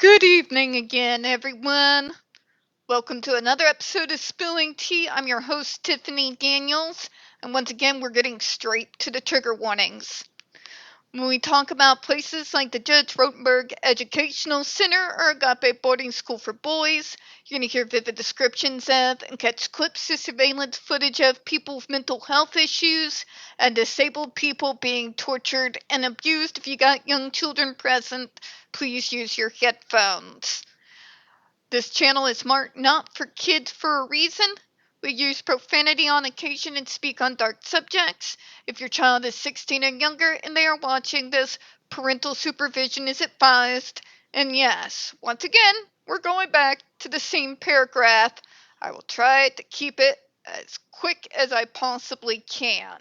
Good evening again, everyone. Welcome to another episode of Spilling Tea. I'm your host, Tiffany Daniels, and once again, we're getting straight to the trigger warnings. When we talk about places like the Judge Rotenberg Educational Center or Agape Boarding School for Boys, you're going to hear vivid descriptions of and catch clips of surveillance footage of people with mental health issues and disabled people being tortured and abused. If you got young children present, please use your headphones. This channel is marked not for kids for a reason. We use profanity on occasion and speak on dark subjects. If your child is 16 and younger and they are watching this, parental supervision is advised. And yes, once again, we're going back to the same paragraph. I will try to keep it as quick as I possibly can.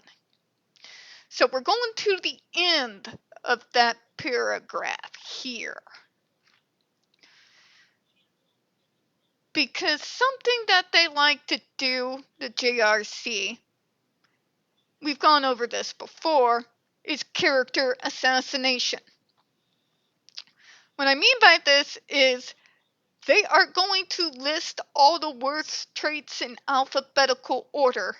So we're going to the end of that paragraph here. Because something that they like to do, the JRC, we've gone over this before, is character assassination. What I mean by this is they are going to list all the worst traits in alphabetical order,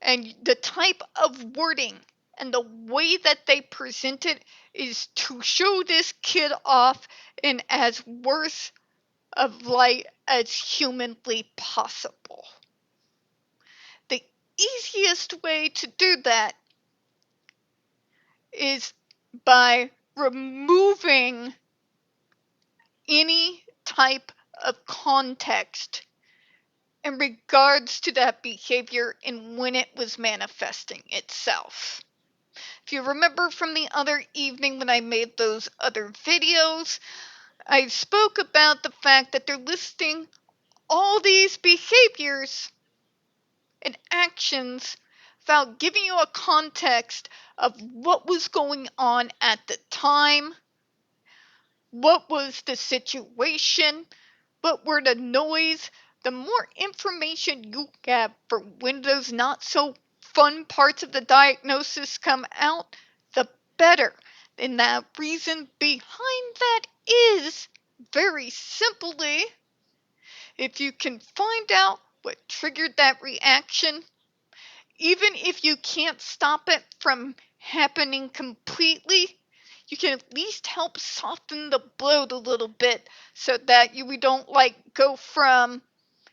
and the type of wording and the way that they present it is to show this kid off in as worse of light as humanly possible. The easiest way to do that is by removing any type of context in regards to that behavior and when it was manifesting itself. If you remember from the other evening when I made those other videos, I spoke about the fact that they're listing all these behaviors and actions without giving you a context of what was going on at the time, what was the situation, what were the noise. The more information you have for when those not so fun parts of the diagnosis come out, the better. And the reason behind that is, very simply, if you can find out what triggered that reaction, even if you can't stop it from happening completely, you can at least help soften the blow a little bit so that we don't go from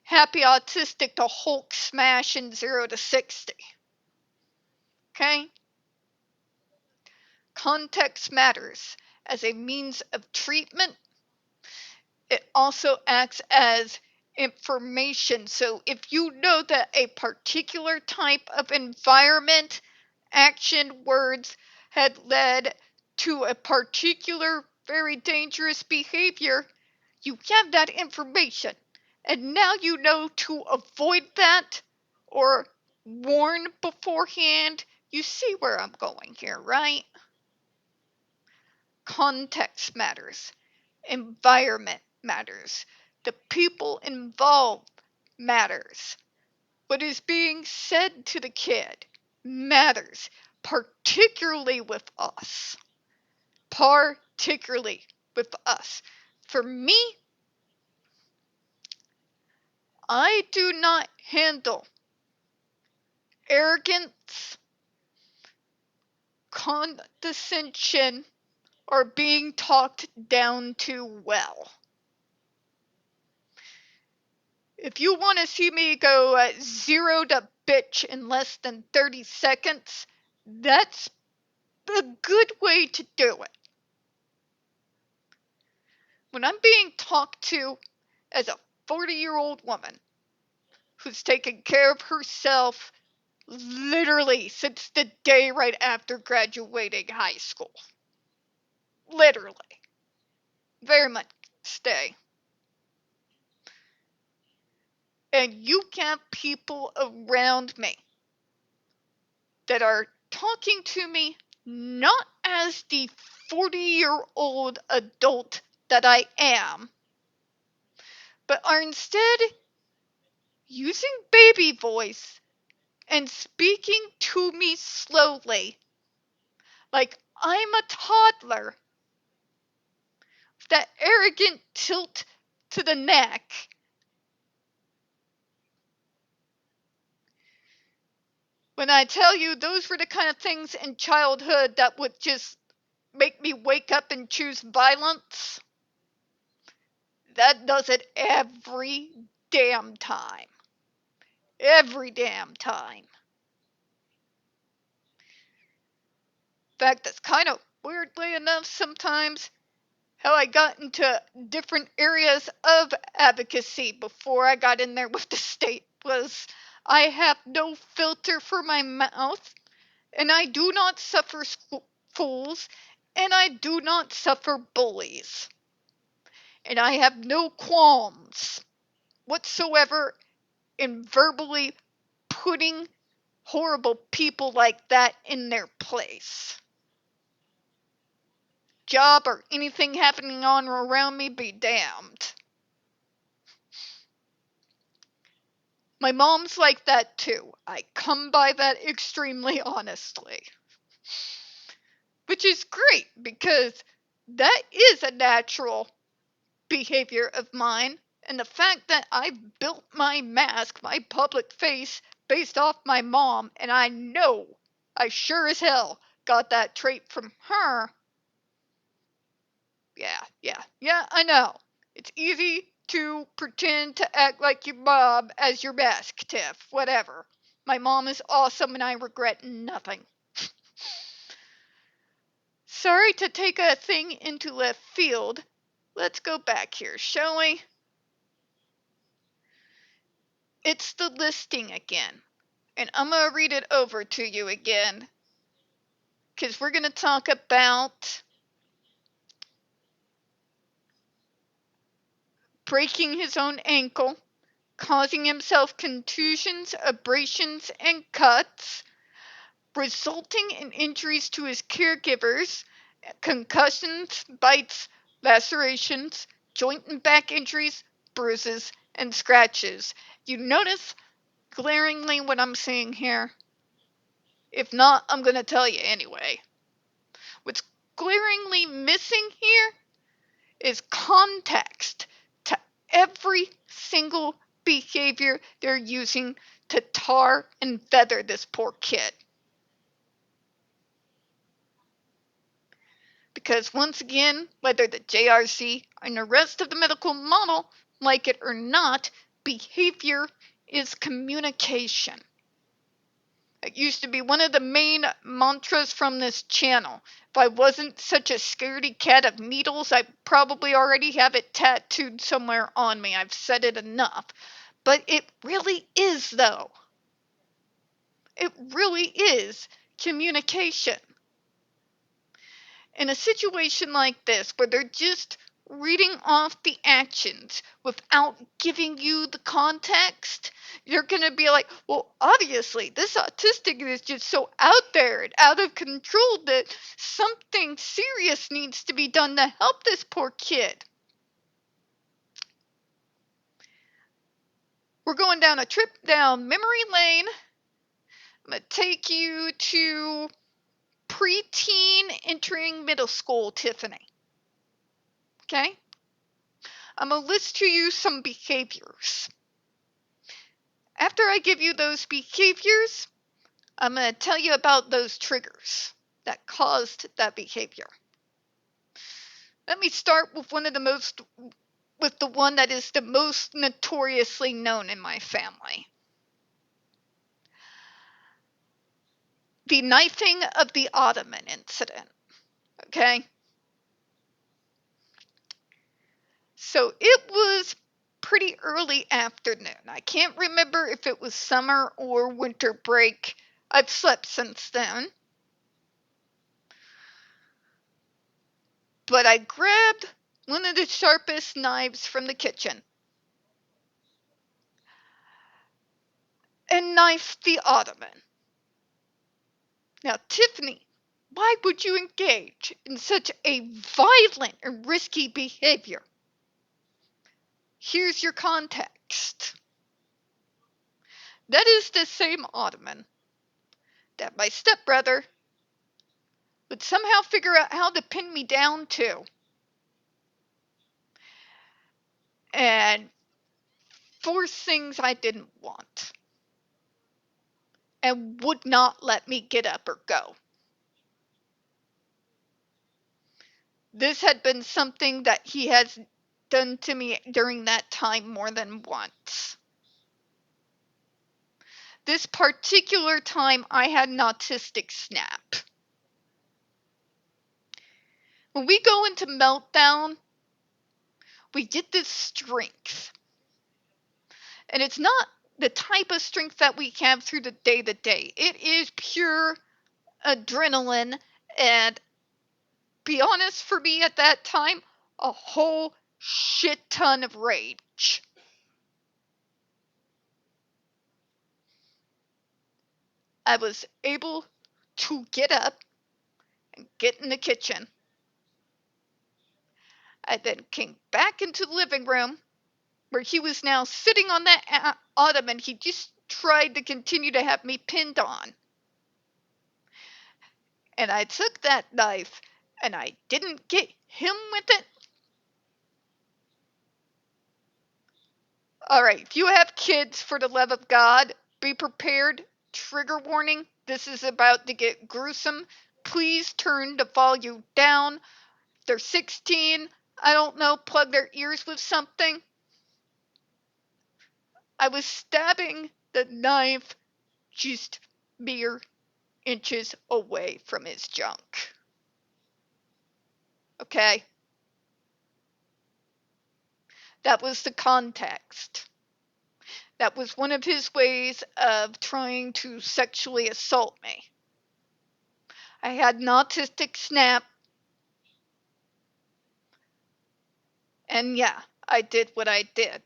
happy autistic to Hulk smash in 0 to 60. Okay? Context matters. As a means of treatment, it also acts as information. So if you know that a particular type of environment, action, words had led to a particular very dangerous behavior, you have that information. And now you know to avoid that or warn beforehand. You see where I'm going here, right? Context matters. Environment matters. The people involved matters. What is being said to the kid matters, particularly with us. Particularly with us. For me, I do not handle arrogance, condescension, or being talked down to well. If you want to see me go 0 to bitch in less than 30 seconds, that's a good way to do it. When I'm being talked to as a 40-year-old woman who's taken care of herself literally since the day right after graduating high school, literally, very much stay. And you have people around me that are talking to me not as the 40-year-old adult that I am, but are instead using baby voice and speaking to me slowly, like I'm a toddler, that arrogant tilt to the neck. When I tell you those were the kind of things in childhood that would just make me wake up and choose violence, that does it every damn time. Every damn time. In fact, that's kind of weirdly enough sometimes how I got into different areas of advocacy before I got in there with the state was I have no filter for my mouth, and I do not suffer fools, and I do not suffer bullies. And I have no qualms whatsoever in verbally putting horrible people like that in their place. Job or anything happening on or around me be damned. My mom's like that too. I come by that extremely honestly. Which is great because that is a natural behavior of mine. And the fact that I built my mask, my public face, based off my mom, and I know I sure as hell got that trait from her. Yeah, I know. It's easy to pretend to act like your mom as your mask, Tiff. Whatever. My mom is awesome and I regret nothing. Sorry to take a thing into left field. Let's go back here, shall we? It's the listing again. And I'm going to read it over to you again. Because we're going to talk about breaking his own ankle, causing himself contusions, abrasions, and cuts, resulting in injuries to his caregivers, concussions, bites, lacerations, joint and back injuries, bruises, and scratches. You notice glaringly what I'm saying here? If not, I'm going to tell you anyway. What's glaringly missing here is context to every single behavior they're using to tar and feather this poor kid. Because once again, whether the JRC and the rest of the medical model like it or not, behavior is communication. It used to be one of the main mantras from this channel. If I wasn't such a scaredy cat of needles, I probably already have it tattooed somewhere on me. I've said it enough. But it really is, though. It really is communication. In a situation like this, where they're just reading off the actions without giving you the context, you're going to be like, well, obviously, this autistic is just so out there and out of control that something serious needs to be done to help this poor kid. We're going down a trip down memory lane. I'm going to take you to preteen entering middle school, Tiffany. Okay? I'm going to list to you some behaviors. After I give you those behaviors, I'm going to tell you about those triggers that caused that behavior. Let me start with the one that is the most notoriously known in my family. The knifing of the ottoman incident. Okay? So it was pretty early afternoon. I can't remember if it was summer or winter break. I've slept since then. But I grabbed one of the sharpest knives from the kitchen and knifed the ottoman. Now, Tiffany, why would you engage in such a violent and risky behavior? Here's your context. That is the same ottoman that my stepbrother would somehow figure out how to pin me down to. and force things I didn't want and would not let me get up or go. This had been something that he has done to me during that time more than once. This particular time, I had an autistic snap. When we go into meltdown, we get this strength. And it's not the type of strength that we have through the day to day. It is pure adrenaline and, be honest, for me at that time, a whole shit ton of rage. I was able to get up and get in the kitchen. I then came back into the living room where he was now sitting on that ottoman he just tried to continue to have me pinned on. And I took that knife and I didn't get him with it. All right, if you have kids, for the love of God, be prepared. Trigger warning, this is about to get gruesome. Please turn the volume down. If they're 16, I don't know, plug their ears with something. I was stabbing the knife just mere inches away from his junk. Okay? That was the context. That was one of his ways of trying to sexually assault me. I had an autistic snap. And yeah, I did what I did.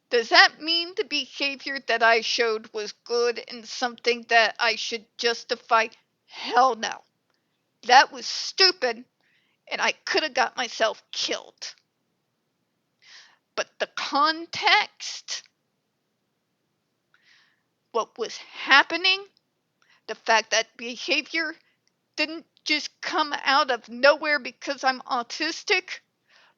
Does that mean the behavior that I showed was good and something that I should justify? Hell no. That was stupid, and I could have got myself killed. But the context, what was happening, the fact that behavior didn't just come out of nowhere because I'm autistic,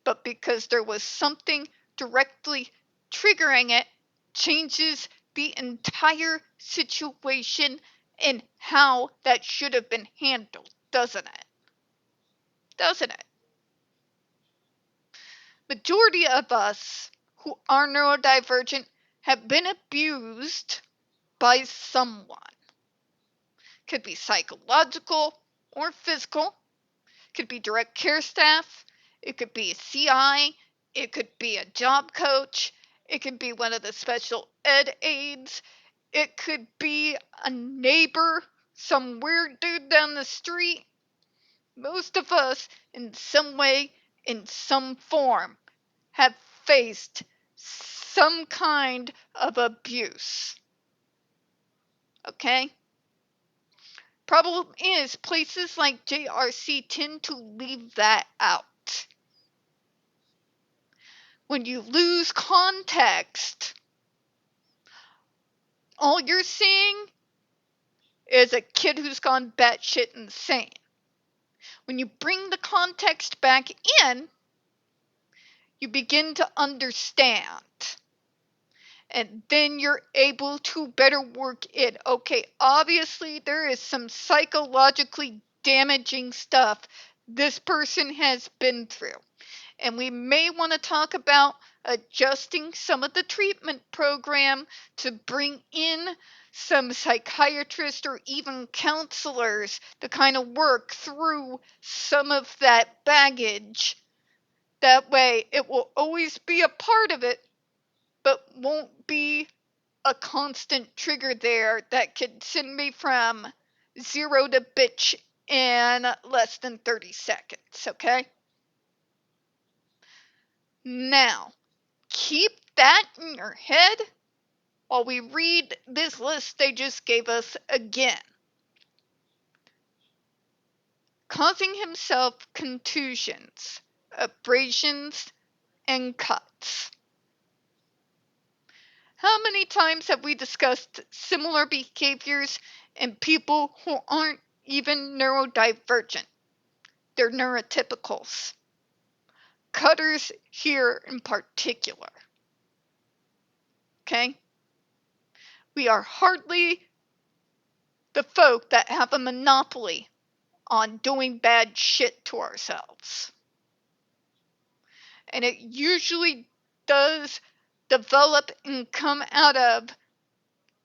but because there was something directly triggering it, changes the entire situation and how that should have been handled, doesn't it? Doesn't it? Majority of us who are neurodivergent have been abused by someone. Could be psychological or physical. Could be direct care staff. It could be a CI. It could be a job coach. It could be one of the special ed aides. It could be a neighbor, some weird dude down the street. Most of us, in some way, in some form, have faced some kind of abuse. Okay? Problem is, places like JRC tend to leave that out. When you lose context, all you're seeing is a kid who's gone batshit insane. When you bring the context back in, you begin to understand. And then you're able to better work it. Okay, obviously there is some psychologically damaging stuff this person has been through. And we may want to talk about adjusting some of the treatment program to bring in some psychiatrists or even counselors to kind of work through some of that baggage. That way it will always be a part of it, but won't be a constant trigger there that could send me from 0 to bitch in less than 30 seconds, okay? Now, keep that in your head while we read this list they just gave us again. Causing himself contusions, abrasions, and cuts. How many times have we discussed similar behaviors in people who aren't even neurodivergent? They're neurotypicals. cutters here in particular. Okay? We are hardly the folk that have a monopoly on doing bad shit to ourselves. And it usually does develop and come out of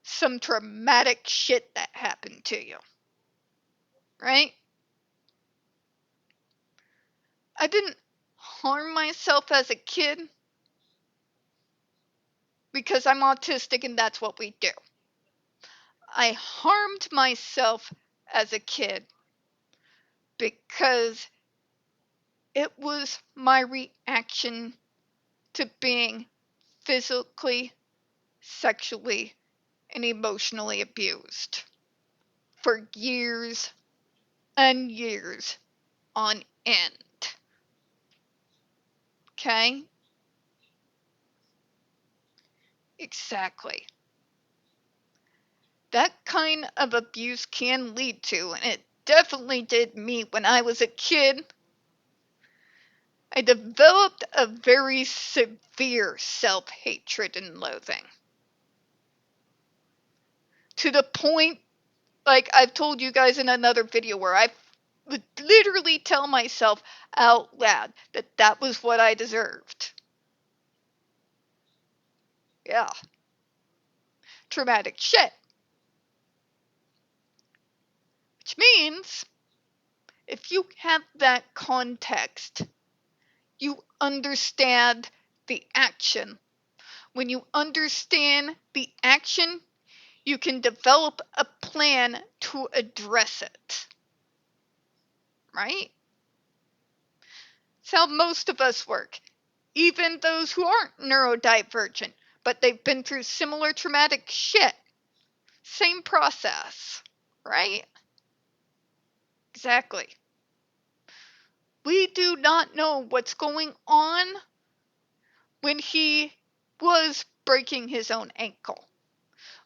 some traumatic shit that happened to you. Right? I didn't harm myself as a kid because I'm autistic and that's what we do. I harmed myself as a kid because it was my reaction to being physically, sexually, and emotionally abused for years and years on end. Okay? Exactly. That kind of abuse can lead to, and it definitely did me when I was a kid, I developed a very severe self-hatred and loathing. To the point, like I've told you guys in another video, where I would literally tell myself out loud that that was what I deserved. Yeah. Traumatic shit. Which means, if you have that context, you understand the action. When you understand the action, you can develop a plan to address it. Right? It's how most of us work. Even those who aren't neurodivergent, but they've been through similar traumatic shit. Same process. Right? Exactly. We do not know what's going on when he was breaking his own ankle,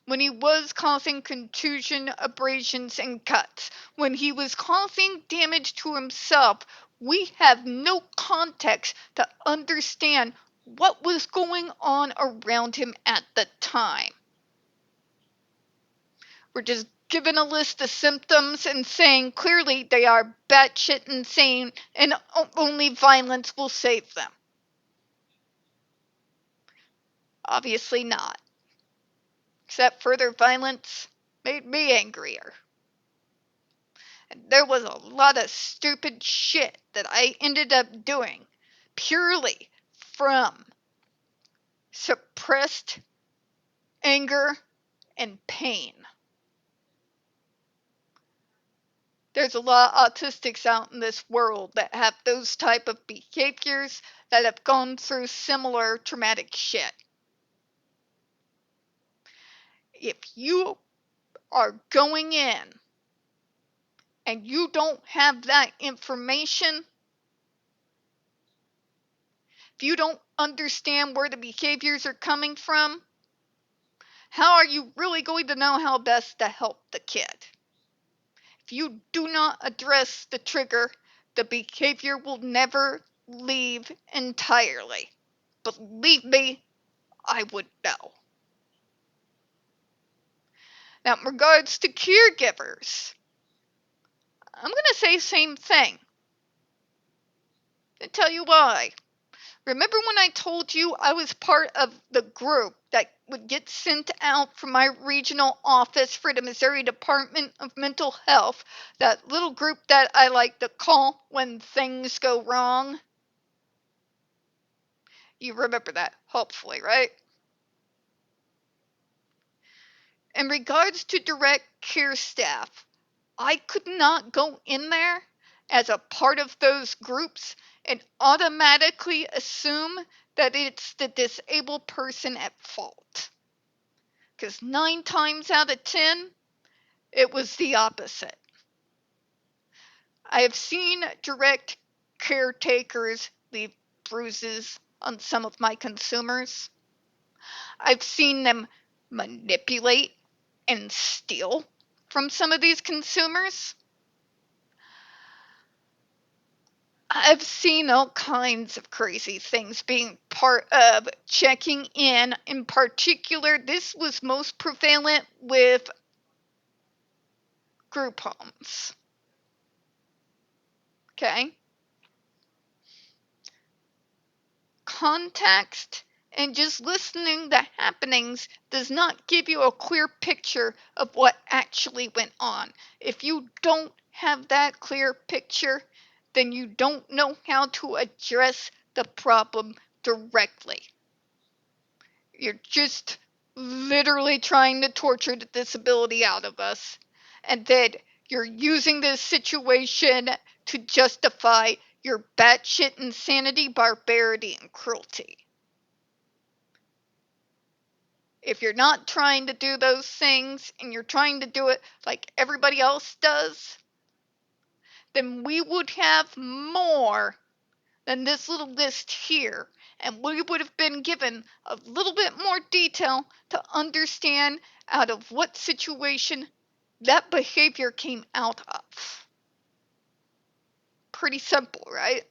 when he was causing contusion, abrasions, and cuts, when he was causing damage to himself. We have no context to understand what was going on around him at the time. We're just given a list of symptoms and saying clearly they are batshit insane and only violence will save them. Obviously not. Except further violence made me angrier. And there was a lot of stupid shit that I ended up doing purely from suppressed anger and pain. There's a lot of autistics out in this world that have those type of behaviors that have gone through similar traumatic shit. If you are going in and you don't have that information, if you don't understand where the behaviors are coming from, how are you really going to know how best to help the kid? If you do not address the trigger, the behavior will never leave entirely. Believe me, I would know. Now, in regards to caregivers, I'm going to say same thing. I'll tell you why. Remember when I told you I was part of the group that would get sent out from my regional office for the Missouri Department of Mental Health, that little group that I like to call when things go wrong? You remember that, hopefully, right? In regards to direct care staff, I could not go in there as a part of those groups and automatically assume that it's the disabled person at fault. Because 9 times out of 10, it was the opposite. I have seen direct caretakers leave bruises on some of my consumers. I've seen them manipulate and steal from some of these consumers. I've seen all kinds of crazy things being part of checking in. In particular, this was most prevalent with group homes. Okay? Context and just listening to happenings does not give you a clear picture of what actually went on. If you don't have that clear picture, then you don't know how to address the problem directly. You're just literally trying to torture the disability out of us. And then you're using this situation to justify your batshit insanity, barbarity, and cruelty. If you're not trying to do those things and you're trying to do it like everybody else does, then we would have more than this little list here, and we would have been given a little bit more detail to understand out of what situation that behavior came out of. Pretty simple, right?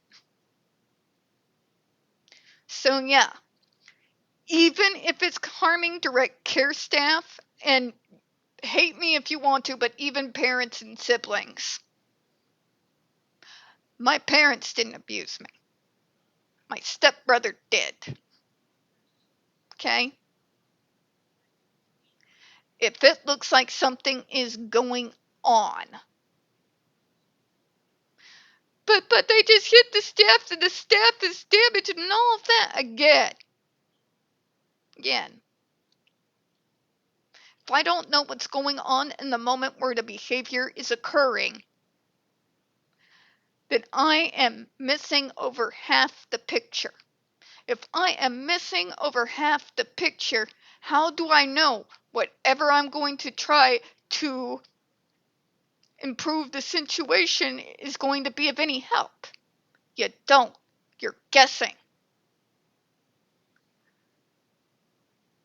So yeah, even if it's harming direct care staff, and hate me if you want to, but even parents and siblings. My parents didn't abuse me. My stepbrother did. Okay? If it looks like something is going on. But they just hit the staff and the staff is damaged and all of that. Again. If I don't know what's going on in the moment where the behavior is occurring, then I am missing over half the picture. If I am missing over half the picture, how do I know whatever I'm going to try to improve the situation is going to be of any help? You don't. You're guessing.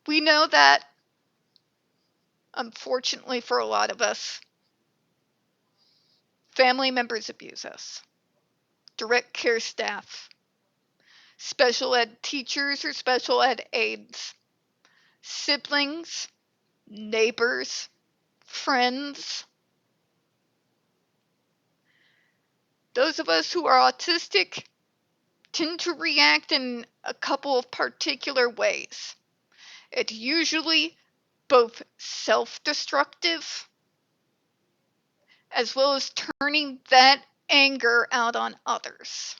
We know that, unfortunately for a lot of us, family members abuse us, direct care staff, special ed teachers or special ed aides, siblings, neighbors, friends. Those of us who are autistic tend to react in a couple of particular ways. It's usually both self-destructive as well as turning that anger out on others.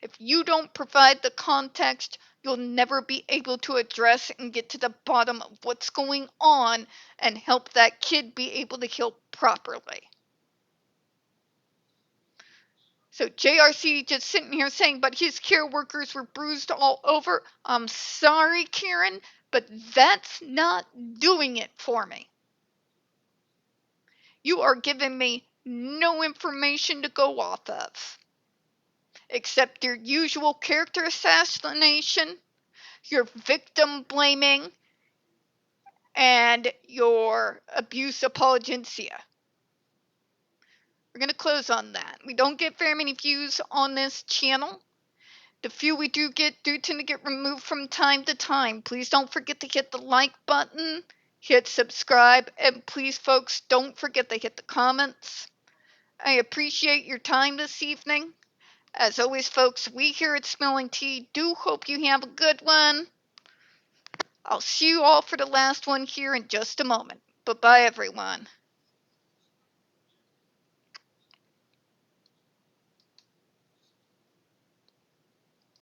If you don't provide the context, you'll never be able to address and get to the bottom of what's going on and help that kid be able to heal properly. So JRC just sitting here saying, but his care workers were bruised all over. I'm sorry, Karen, but that's not doing it for me. You are giving me no information to go off of, except your usual character assassination, your victim blaming, and your abuse apologencia. We're going to close on that. We don't get very many views on this channel. The few we do get do tend to get removed from time to time. Please don't forget to hit the like button, hit subscribe, and please, folks, don't forget to hit the comments. I appreciate your time this evening. As always, folks, we here at Smelling Tea do hope you have a good one. I'll see you all for the last one here in just a moment. Bye-bye, everyone.